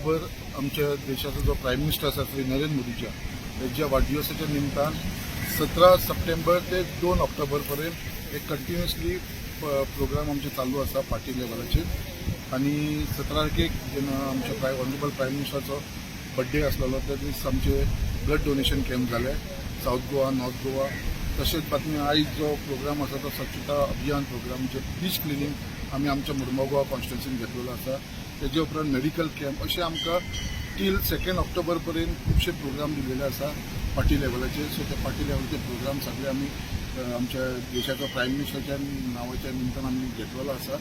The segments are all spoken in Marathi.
बरोबर आमच्या देशाचा जो प्रायम मिनिस्टर आसा श्री नरेंद्र मोदीच्या त्याच्या वाढदिवसाच्या निमतान 17 सप्टेंबर ते 2 ऑक्टोबर पर्यंत एक कंटिन्युअसली प्रोग्राम आमचे चालू आसा पार्टी लेवलाचेर. आणि 17 तारखेक जेन्ना आमच्या ऑनरेबल प्रायम मिनिस्टराचो बर्थडे आसलेलो त्या दीस आमचे ब्लड डोनेशन कॅम्प जाले साऊथ गोवा, नॉर्थ गोवा. तशेंच बातमी आयज जो प्रोग्राम आसा तो स्वच्छता अभियान प्रोग्राम म्हणजे बीच क्लिनिंग आमी आमच्या मुर्मुगांव कॉन्स्टिट्युन्सीन घेतलेलो आसा. तेजे उपरांत मेडिकल कॅम्प अशें आमकां टील 2 ऑक्टोबर पर्यंत खुबशे प्रोग्राम दिलेले आसा पार्टी लेवलाचेर. सो ते पार्टी लेवलाचे प्रोग्राम सगळे आमी आमच्या देशाच्या प्रायम मिनिस्टरच्या नांवाच्या निमतान आमी घेतलेलो आसा.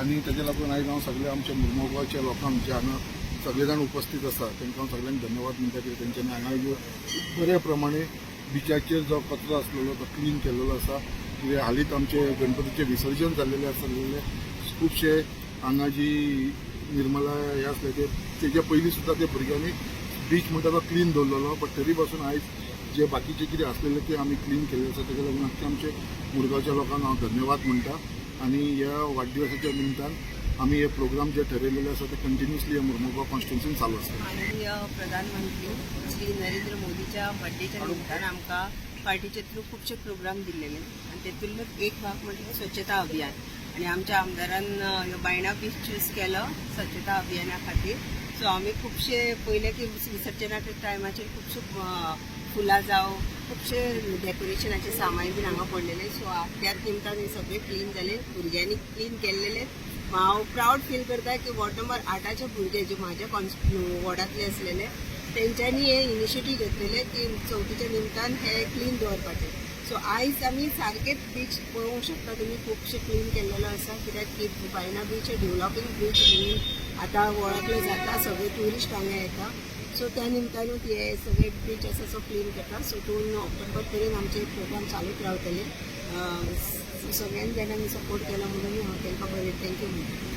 आणि तेजे लागून आयज हांव सगळे आमच्या मुर्मुगांवच्या लोकांक जे हांगा सगळे जाण उपस्थित आसा तांकां सगळ्यांक धन्यवाद म्हणटा की तेंच्यांनी हांगा येवन बरे प्रमाणे बिचाचेर जो कचरो आसलेलो तो क्लीन केलेलो आसा. कितें हालींच आमचे गणपतीचें विसर्जन जाल्लेलें आसलेलें खुबशे हांगा जी निर्मला हे आसले तेजे पयलीं सुद्दां ते भुरग्यांनी बीच म्हणटा तो क्लीन दवरलेलो. बट तरी पासून आयज जे बाकीचे कितें आसलेले ते आमी क्लीन केल्ले आसा. तेका लागून आख्खे आमचे मुरगांवच्या लोकांक हांव धन्यवाद म्हणटा. आणि ह्या वाडदिवसाच्या निमतान आमी हे प्रोग्राम जे ठरयलेले आसा ते कंटिन्युअसली मुर्मुगांव कॉन्स्टिट्युन्सीन चालू आसता. माननीय प्रधानमंत्री श्री नरेंद्र मोदीच्या बर्थडेच्या निमतान आमकां पार्टीचे थ्रू खुबशे प्रोग्राम दिल्लेले आणि तेतूंतलो एक भाग म्हणजे स्वच्छता अभियान. आणि आमच्या आमदारान बायणा बीच चूज केलो स्वच्छता अभियाना खातीर. सो आमी खुबशे पयले की विसर्जनाच्या टायमाचेर खुबशे फुलां जावं खुबशे डेकोरेशनाचे सामान बीन हांगा पडलेले. सो त्याच निमतान हे सगळे क्लीन जाले, भुरग्यांनी क्लीन केल्लेले. हांव प्राऊड फील करता की वॉर्ड नंबर 8चे भुरगे जे म्हाज्या वॉर्डांतले आसलेले तेंच्यांनी हे इनिशिएटीव घेतलेले की चवथीच्या निमतान हे क्लीन दवरपाचें. सो आयज आमी सारकेच बीच पळोवंक शकता तुमी खुबशे क्लीन केल्लेलो आसा. कित्याक की बायणा बीच हे डेव्हलपींग बीच म्हणून आतां वळखले जाता, सगळे ट्युरिस्ट हांगा येता. सो त्या निमतानूच हे सगळे बीच आसा सो क्लीन करता. सो 2 ऑक्टोबर पर्यंत आमचे प्रोग्राम चालूच रावतले. सगळ्यांनी जेन्ना सपोर्ट केला म्हणून हांव तांकां बरें थँक्यू म्हणटा.